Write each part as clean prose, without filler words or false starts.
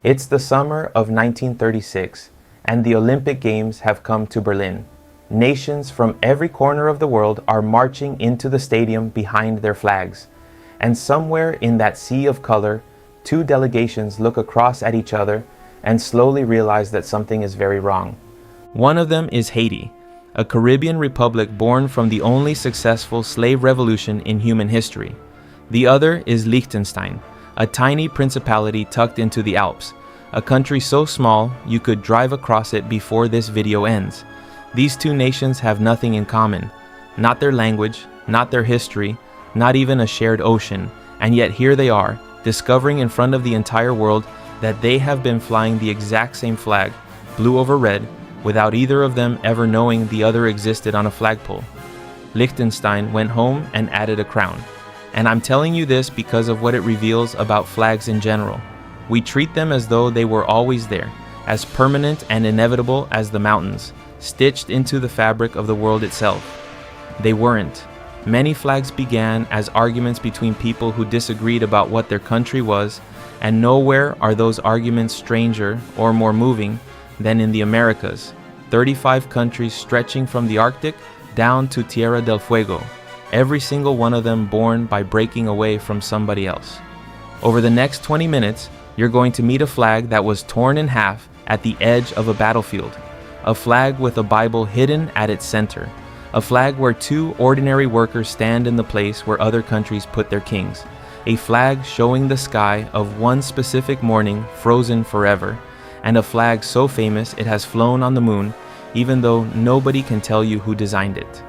It's the summer of 1936, and the Olympic Games have come to Berlin. Nations from every corner of the world are marching into the stadium behind their flags. And somewhere in that sea of color, two delegations look across at each other and slowly realize that something is very wrong. One of them is Haiti, a Caribbean republic born from the only successful slave revolution in human history. The other is Liechtenstein, a tiny principality tucked into the Alps, a country so small you could drive across it before this video ends. These two nations have nothing in common, not their language, not their history, not even a shared ocean, and yet here they are, discovering in front of the entire world that they have been flying the exact same flag, blue over red, without either of them ever knowing the other existed on a flagpole. Liechtenstein went home and added a crown. And I'm telling you this because of what it reveals about flags in general. We treat them as though they were always there, as permanent and inevitable as the mountains, stitched into the fabric of the world itself. They weren't. Many flags began as arguments between people who disagreed about what their country was, and nowhere are those arguments stranger or more moving than in the Americas, 35 countries stretching from the Arctic down to Tierra del Fuego, every single one of them born by breaking away from somebody else. Over the next 20 minutes, you're going to meet a flag that was torn in half at the edge of a battlefield, a flag with a Bible hidden at its center, a flag where two ordinary workers stand in the place where other countries put their kings, a flag showing the sky of one specific morning frozen forever, and a flag so famous it has flown on the moon, even though nobody can tell you who designed it.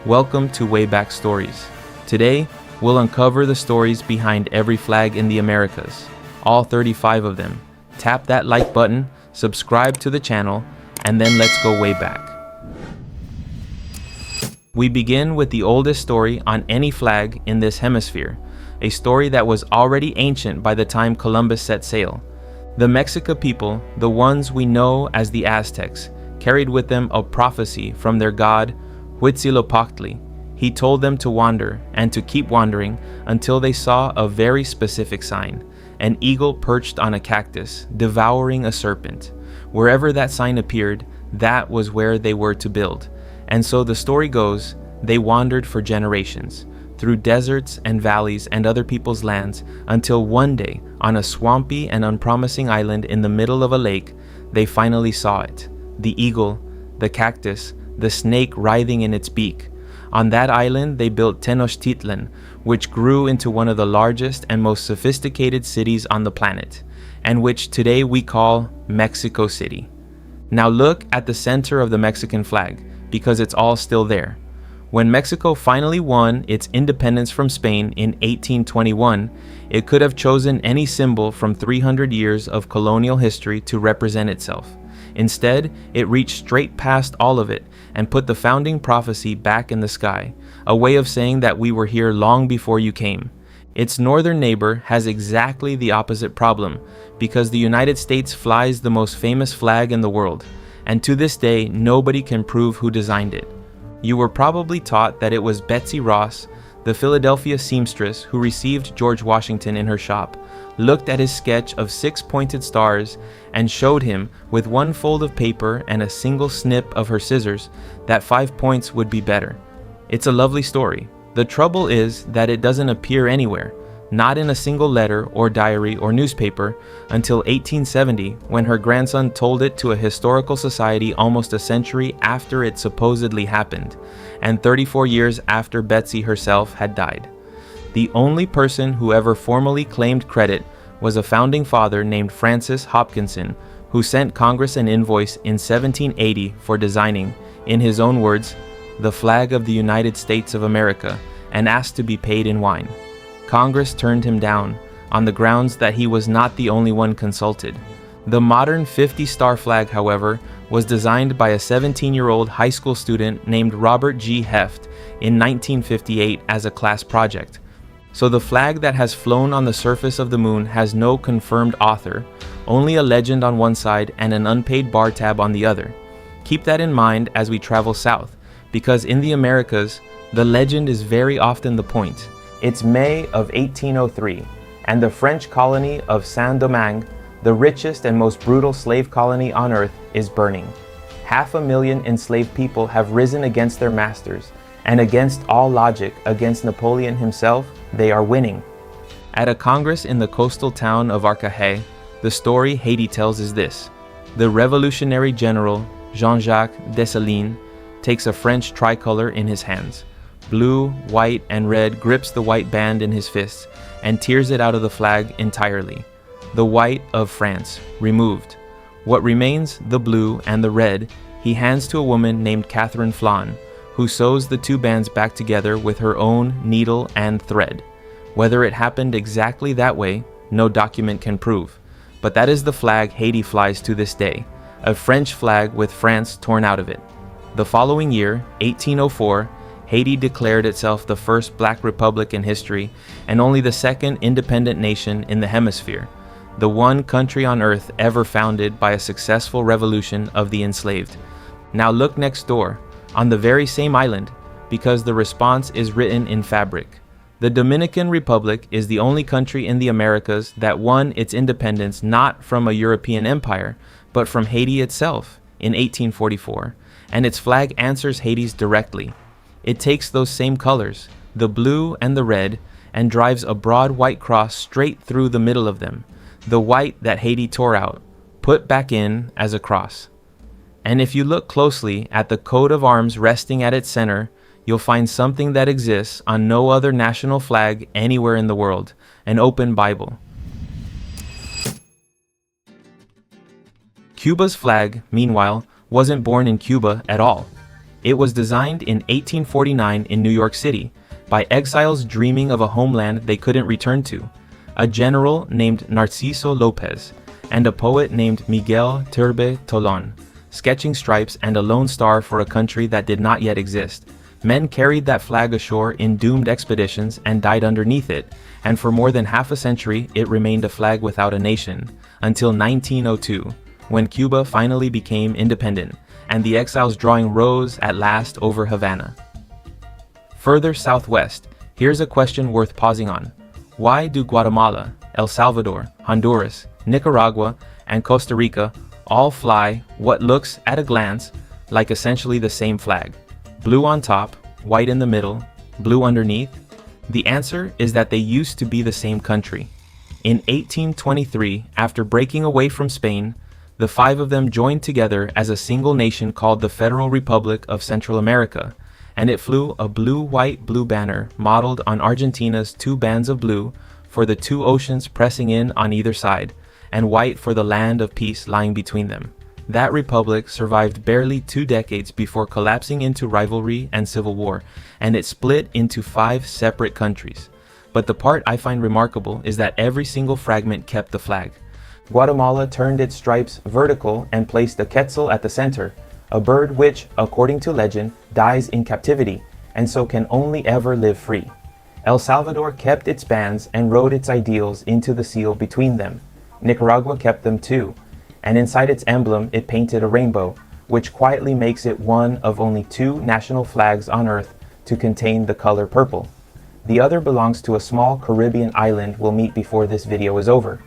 Welcome to Wayback Stories. Today, we'll uncover the stories behind every flag in the Americas, all 35 of them. Tap that like button, subscribe to the channel, and then let's go way back. We begin with the oldest story on any flag in this hemisphere, a story that was already ancient by the time Columbus set sail. The Mexica people, the ones we know as the Aztecs, carried with them a prophecy from their god Huitzilopochtli. He told them to wander and to keep wandering until they saw a very specific sign, an eagle perched on a cactus, devouring a serpent. Wherever that sign appeared, that was where they were to build. And so the story goes, they wandered for generations, through deserts and valleys and other people's lands, until one day, on a swampy and unpromising island in the middle of a lake, they finally saw it. The eagle, the cactus, the snake writhing in its beak. On that island, they built Tenochtitlan, which grew into one of the largest and most sophisticated cities on the planet, and which today we call Mexico City. Now look at the center of the Mexican flag, because it's all still there. When Mexico finally won its independence from Spain in 1821, it could have chosen any symbol from 300 years of colonial history to represent itself. Instead, it reached straight past all of it and put the founding prophecy back in the sky, a way of saying that we were here long before you came. Its northern neighbor has exactly the opposite problem, because the United States flies the most famous flag in the world, and to this day, nobody can prove who designed it. You were probably taught that it was Betsy Ross, the Philadelphia seamstress who received George Washington in her shop, looked at his sketch of 6 pointed stars and showed him, with one fold of paper and a single snip of her scissors, that 5 points would be better. It's a lovely story. The trouble is that it doesn't appear anywhere, not in a single letter or diary or newspaper, until 1870, when her grandson told it to a historical society almost a century after it supposedly happened, and 34 years after Betsy herself had died. The only person who ever formally claimed credit was a founding father named Francis Hopkinson, who sent Congress an invoice in 1780 for designing, in his own words, the flag of the United States of America, and asked to be paid in wine. Congress turned him down, on the grounds that he was not the only one consulted. The modern 50-star flag, however, was designed by a 17-year-old high school student named Robert G. Heft in 1958 as a class project. So the flag that has flown on the surface of the moon has no confirmed author, only a legend on one side and an unpaid bar tab on the other. Keep that in mind as we travel south, because in the Americas, the legend is very often the point. It's May of 1803, and the French colony of Saint-Domingue The richest and most brutal slave colony on earth is burning. 500,000 enslaved people have risen against their masters, and against all logic, against Napoleon himself, they are winning. At a congress in the coastal town of Arcachais, the story Haiti tells is this. The revolutionary general Jean-Jacques Dessalines takes a French tricolor in his hands. Blue, white, and red grips the white band in his fists and tears it out of the flag entirely. The white of France, removed. What remains, the blue and the red, he hands to a woman named Catherine Flan, who sews the two bands back together with her own needle and thread. Whether it happened exactly that way, no document can prove. But that is the flag Haiti flies to this day, a French flag with France torn out of it. The following year, 1804, Haiti declared itself the first black republic in history and only the second independent nation in the hemisphere, the one country on earth ever founded by a successful revolution of the enslaved. Now look next door, on the very same island, because the response is written in fabric. The Dominican Republic is the only country in the Americas that won its independence not from a European empire, but from Haiti itself in 1844, and its flag answers Haiti's directly. It takes those same colors, the blue and the red, and drives a broad white cross straight through the middle of them, the white that Haiti tore out, put back in as a cross. And if you look closely at the coat of arms resting at its center, you'll find something that exists on no other national flag anywhere in the world, an open Bible. Cuba's flag, meanwhile, wasn't born in Cuba at all. It was designed in 1849 in New York City by exiles dreaming of a homeland they couldn't return to, a general named Narciso Lopez, and a poet named Miguel Turbe Tolon, sketching stripes and a lone star for a country that did not yet exist. Men carried that flag ashore in doomed expeditions and died underneath it, and for more than half a century it remained a flag without a nation, until 1902, when Cuba finally became independent, and the exiles' drawing rose at last over Havana. Further southwest, here's a question worth pausing on. Why do Guatemala, El Salvador, Honduras, Nicaragua, and Costa Rica all fly what looks, at a glance, like essentially the same flag? Blue on top, white in the middle, blue underneath? The answer is that they used to be the same country. In 1823, after breaking away from Spain, the five of them joined together as a single nation called the Federal Republic of Central America, and it flew a blue-white-blue banner modeled on Argentina's two bands of blue for the two oceans pressing in on either side, and white for the land of peace lying between them. That republic survived barely 2 decades before collapsing into rivalry and civil war, and it split into 5 separate countries. But the part I find remarkable is that every single fragment kept the flag. Guatemala turned its stripes vertical and placed a quetzal at the center, a bird which, according to legend, dies in captivity, and so can only ever live free. El Salvador kept its bands and wrote its ideals into the seal between them. Nicaragua kept them too, and inside its emblem it painted a rainbow, which quietly makes it one of only 2 national flags on earth to contain the color purple. The other belongs to a small Caribbean island we'll meet before this video is over.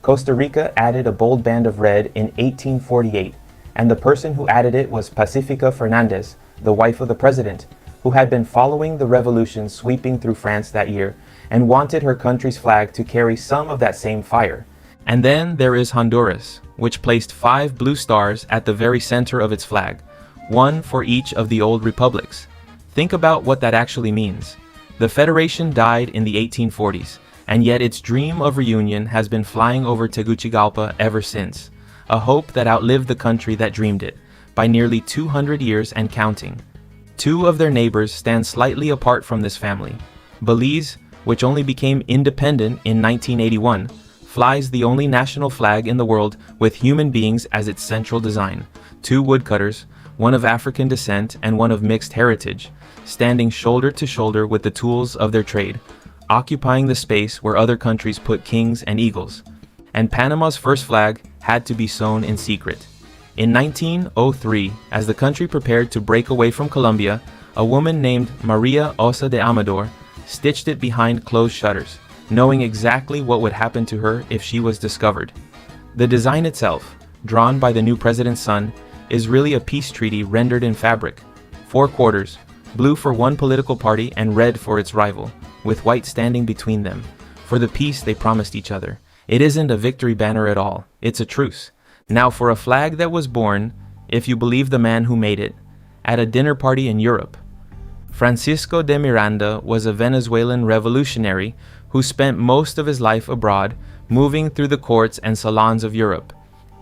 Costa Rica added a bold band of red in 1848, and the person who added it was Pacifica Fernandez, the wife of the president, who had been following the revolution sweeping through France that year and wanted her country's flag to carry some of that same fire. And then there is Honduras, which placed 5 blue stars at the very center of its flag, one for each of the old republics. Think about what that actually means. The Federation died in the 1840s, and yet its dream of reunion has been flying over Tegucigalpa ever since, a hope that outlived the country that dreamed it, by nearly 200 years and counting. 2 of their neighbors stand slightly apart from this family. Belize, which only became independent in 1981, flies the only national flag in the world with human beings as its central design. 2 woodcutters, one of African descent and one of mixed heritage, standing shoulder to shoulder with the tools of their trade, occupying the space where other countries put kings and eagles. And Panama's first flag had to be sewn in secret. In 1903, as the country prepared to break away from Colombia, a woman named Maria Osa de Amador stitched it behind closed shutters, knowing exactly what would happen to her if she was discovered. The design itself, drawn by the new president's son, is really a peace treaty rendered in fabric. 4 quarters, blue for one political party and red for its rival, with white standing between them, for the peace they promised each other. It isn't a victory banner at all, it's a truce. Now for a flag that was born, if you believe the man who made it, at a dinner party in Europe. Francisco de Miranda was a Venezuelan revolutionary who spent most of his life abroad, moving through the courts and salons of Europe,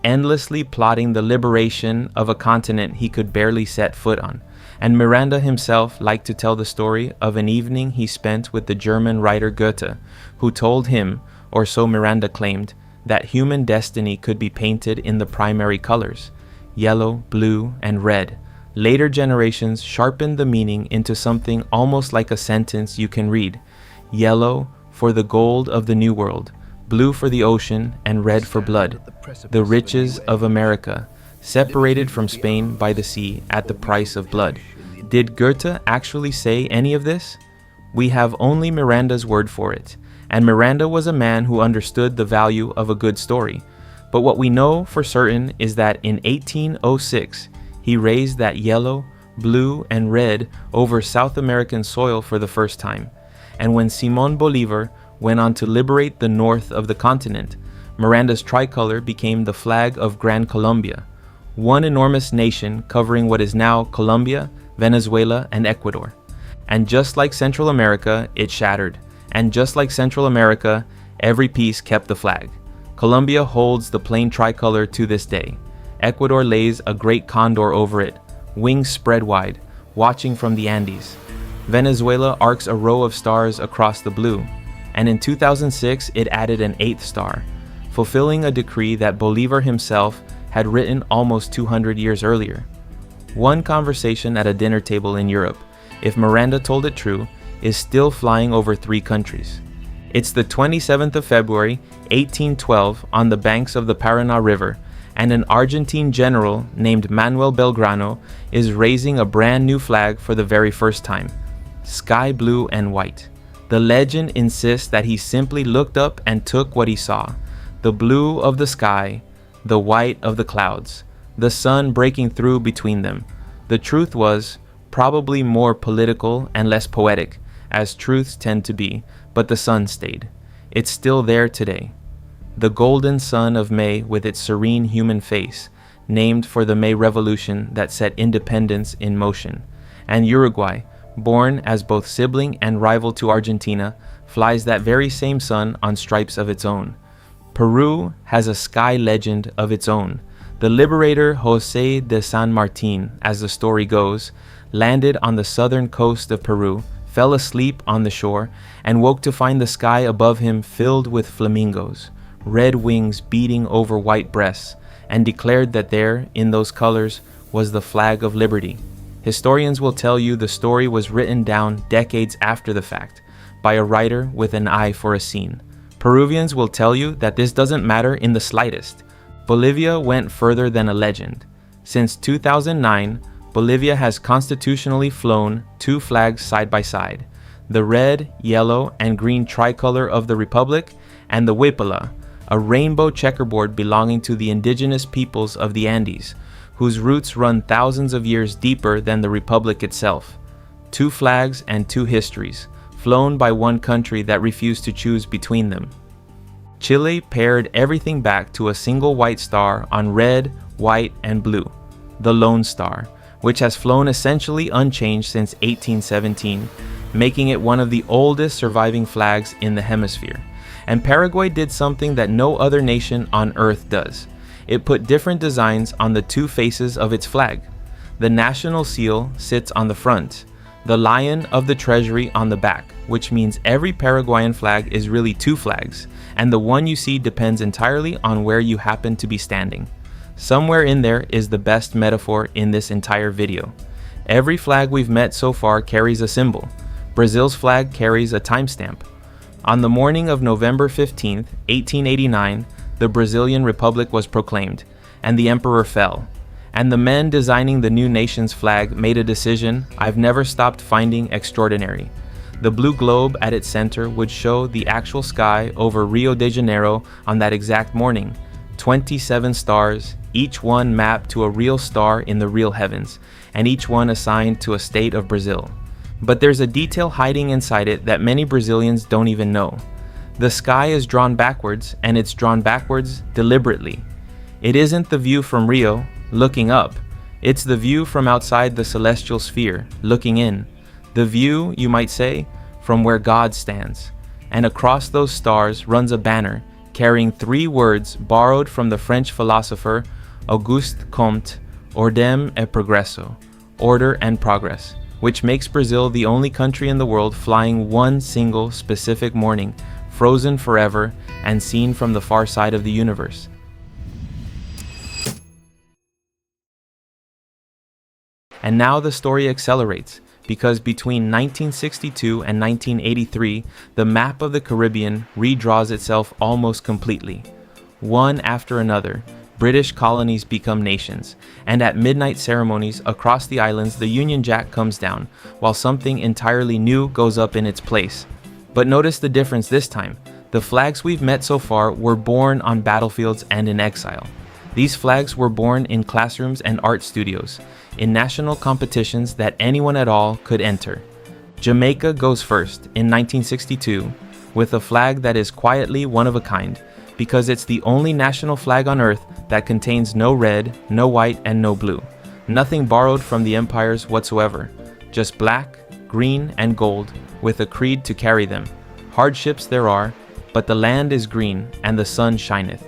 endlessly plotting the liberation of a continent he could barely set foot on. And Miranda himself liked to tell the story of an evening he spent with the German writer Goethe, who told him, or so Miranda claimed, that human destiny could be painted in the primary colors, yellow, blue, and red. Later generations sharpened the meaning into something almost like a sentence you can read: yellow for the gold of the New World, blue for the ocean, and red for blood, the riches of America, separated from Spain by the sea at the price of blood. Did Goethe actually say any of this? We have only Miranda's word for it, and Miranda was a man who understood the value of a good story. But what we know for certain is that in 1806, he raised that yellow, blue, and red over South American soil for the first time. And when Simón Bolívar went on to liberate the north of the continent, Miranda's tricolor became the flag of Gran Colombia, one enormous nation covering what is now Colombia, Venezuela, and Ecuador. And just like Central America, it shattered. And just like Central America, every piece kept the flag. Colombia holds the plain tricolor to this day. Ecuador lays a great condor over it, wings spread wide, watching from the Andes. Venezuela arcs a row of stars across the blue, and in 2006 it added an 8th star, fulfilling a decree that Bolívar himself had written almost 200 years earlier. One conversation at a dinner table in Europe, if Miranda told it true, is still flying over 3 countries. It's the 27th of February, 1812, on the banks of the Paraná River, and an Argentine general named Manuel Belgrano is raising a brand new flag for the very first time, sky blue and white. The legend insists that he simply looked up and took what he saw: the blue of the sky, the white of the clouds, the sun breaking through between them. The truth was probably more political and less poetic, as truths tend to be, but the sun stayed. It's still there today. The golden sun of May with its serene human face, named for the May Revolution that set independence in motion. And Uruguay, born as both sibling and rival to Argentina, flies that very same sun on stripes of its own. Peru has a sky legend of its own. The liberator José de San Martín, as the story goes, landed on the southern coast of Peru, fell asleep on the shore, and woke to find the sky above him filled with flamingos, red wings beating over white breasts, and declared that there, in those colors, was the flag of liberty. Historians will tell you the story was written down decades after the fact, by a writer with an eye for a scene. Peruvians will tell you that this doesn't matter in the slightest. Bolivia went further than a legend. Since 2009, Bolivia has constitutionally flown 2 flags side by side, the red, yellow, and green tricolor of the Republic, and the Huipala, a rainbow checkerboard belonging to the indigenous peoples of the Andes, whose roots run thousands of years deeper than the Republic itself. 2 flags and 2 histories, flown by one country that refused to choose between them. Chile pared everything back to a single white star on red, white, and blue, the Lone Star, which has flown essentially unchanged since 1817, making it one of the oldest surviving flags in the hemisphere. And Paraguay did something that no other nation on earth does. It put different designs on the 2 faces of its flag. The national seal sits on the front, the lion of the treasury on the back, which means every Paraguayan flag is really 2 flags, and the one you see depends entirely on where you happen to be standing. Somewhere in there is the best metaphor in this entire video. Every flag we've met so far carries a symbol. Brazil's flag carries a timestamp. On the morning of November 15, 1889, the Brazilian Republic was proclaimed, and the emperor fell. And the men designing the new nation's flag made a decision I've never stopped finding extraordinary. The blue globe at its center would show the actual sky over Rio de Janeiro on that exact morning, 27 stars, each one mapped to a real star in the real heavens, and each one assigned to a state of Brazil. But there's a detail hiding inside it that many Brazilians don't even know. The sky is drawn backwards, and it's drawn backwards deliberately. It isn't the view from Rio, looking up. It's the view from outside the celestial sphere, looking in. The view, you might say, from where God stands. And across those stars runs a banner carrying 3 words borrowed from the French philosopher Auguste Comte, Ordem et Progresso, order and progress, which makes Brazil the only country in the world flying one single specific morning, frozen forever and seen from the far side of the universe. And now the story accelerates, because between 1962 and 1983, the map of the Caribbean redraws itself almost completely. One after another, British colonies become nations, and at midnight ceremonies across the islands the Union Jack comes down, while something entirely new goes up in its place. But notice the difference this time. The flags we've met so far were born on battlefields and in exile. These flags were born in classrooms and art studios, in national competitions that anyone at all could enter. Jamaica goes first in 1962 with a flag that is quietly one of a kind, because it's the only national flag on earth that contains no red, no white, and no blue. Nothing borrowed from the empires whatsoever, just black, green, and gold, with a creed to carry them. Hardships there are, but the land is green, and the sun shineth.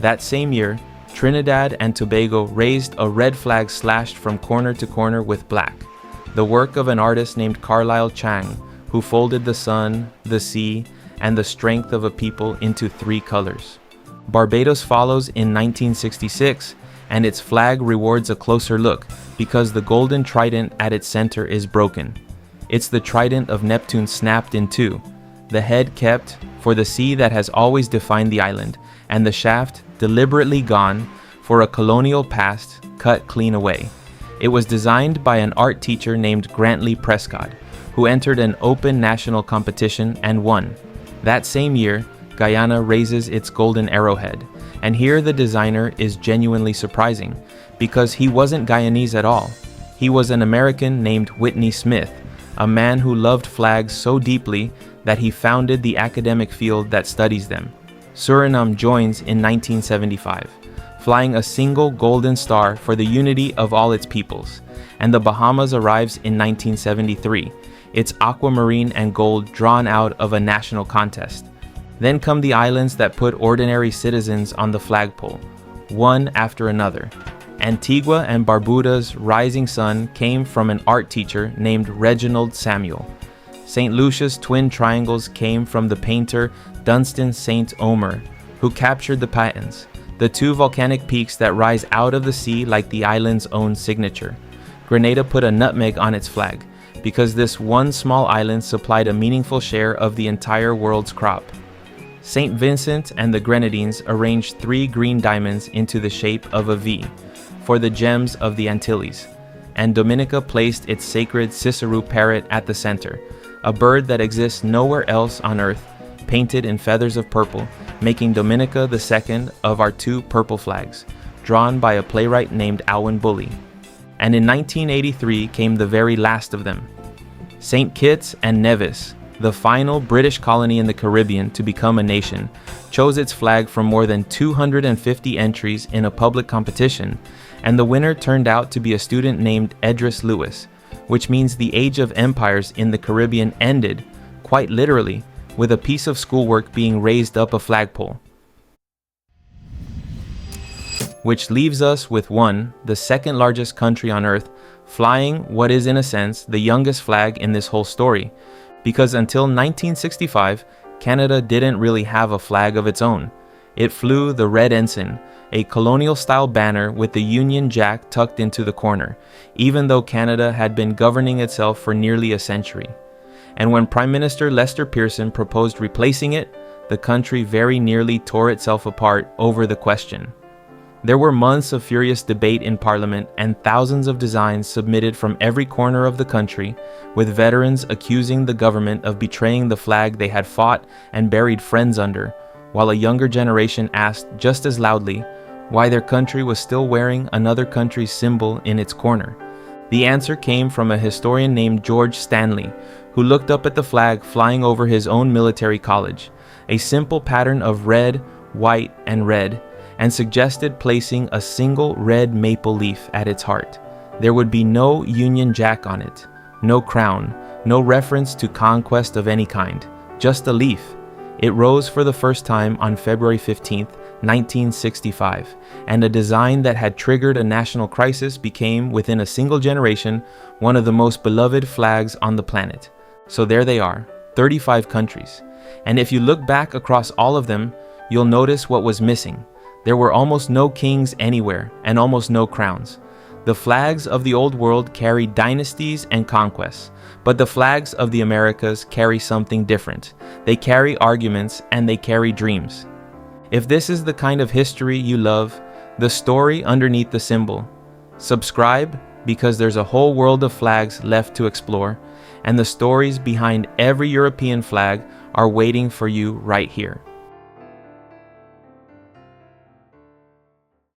That same year, Trinidad and Tobago raised a red flag slashed from corner to corner with black, the work of an artist named Carlisle Chang, who folded the sun, the sea, and the strength of a people into 3 colors. Barbados follows in 1966, and its flag rewards a closer look because the golden trident at its center is broken. It's the trident of Neptune snapped in 2, the head kept for the sea that has always defined the island, and the shaft deliberately gone for a colonial past cut clean away. It was designed by an art teacher named Grantley Prescott, who entered an open national competition and won. That same year, Guyana raises its golden arrowhead, and here the designer is genuinely surprising, because he wasn't Guyanese at all. He was an American named Whitney Smith, a man who loved flags so deeply that he founded the academic field that studies them. Suriname joins in 1975, flying a single golden star for the unity of all its peoples, and the Bahamas arrives in 1973, its aquamarine and gold drawn out of a national contest. Then come the islands that put ordinary citizens on the flagpole, one after another. Antigua and Barbuda's rising sun came from an art teacher named Reginald Samuel. St. Lucia's twin triangles came from the painter Dunstan St. Omer, who captured the patents, the 2 volcanic peaks that rise out of the sea like the island's own signature. Grenada put a nutmeg on its flag, because this one small island supplied a meaningful share of the entire world's crop. St. Vincent and the Grenadines arranged 3 green diamonds into the shape of a V for the gems of the Antilles, and Dominica placed its sacred Cicero parrot at the center, a bird that exists nowhere else on earth, painted in feathers of purple, making Dominica the second of our 2 purple flags, drawn by a playwright named Alwyn Bully. And in 1983 came the very last of them. St. Kitts and Nevis, the final British colony in the Caribbean to become a nation, chose its flag from more than 250 entries in a public competition, and the winner turned out to be a student named Edris Lewis, which means the age of empires in the Caribbean ended, quite literally, with a piece of schoolwork being raised up a flagpole. Which leaves us with the second largest country on earth, flying what is in a sense the youngest flag in this whole story, because until 1965, Canada didn't really have a flag of its own. It flew the Red Ensign, a colonial-style banner with the Union Jack tucked into the corner, even though Canada had been governing itself for nearly a century. And when Prime Minister Lester Pearson proposed replacing it, the country very nearly tore itself apart over the question. There were months of furious debate in Parliament and thousands of designs submitted from every corner of the country, with veterans accusing the government of betraying the flag they had fought and buried friends under, while a younger generation asked just as loudly, why their country was still wearing another country's symbol in its corner? The answer came from a historian named George Stanley, who looked up at the flag flying over his own military college, a simple pattern of red, white, and red, and suggested placing a single red maple leaf at its heart. There would be no Union Jack on it, no crown, no reference to conquest of any kind, just a leaf. It rose for the first time on February 15, 1965, and a design that had triggered a national crisis became, within a single generation, one of the most beloved flags on the planet. So there they are, 35 countries. And if you look back across all of them, you'll notice what was missing. There were almost no kings anywhere, and almost no crowns. The flags of the old world carry dynasties and conquests, but the flags of the Americas carry something different. They carry arguments and they carry dreams. If this is the kind of history you love, the story underneath the symbol, subscribe, because there's a whole world of flags left to explore, and the stories behind every European flag are waiting for you right here.